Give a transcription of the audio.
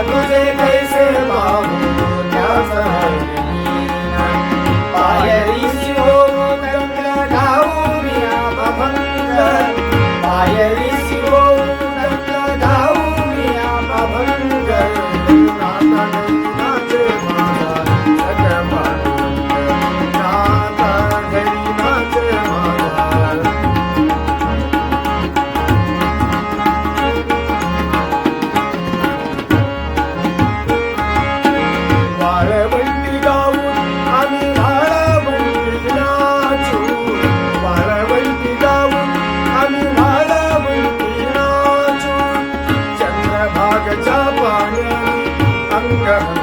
तुझे कैसे पाहू त्याचा पायरी शिवून गंगा धावू मी अभंग पायरी शिवून गंगा धावू मी अभंग नाचे माझा सगळा नाता घरी नाचे माझा वाळवंटी गाऊन आम्ही वाळवंटी नाचू वाळवंटी गाऊन आम्ही वाळवंटी नाचू चंद्रभागच्या पाण्याने अंग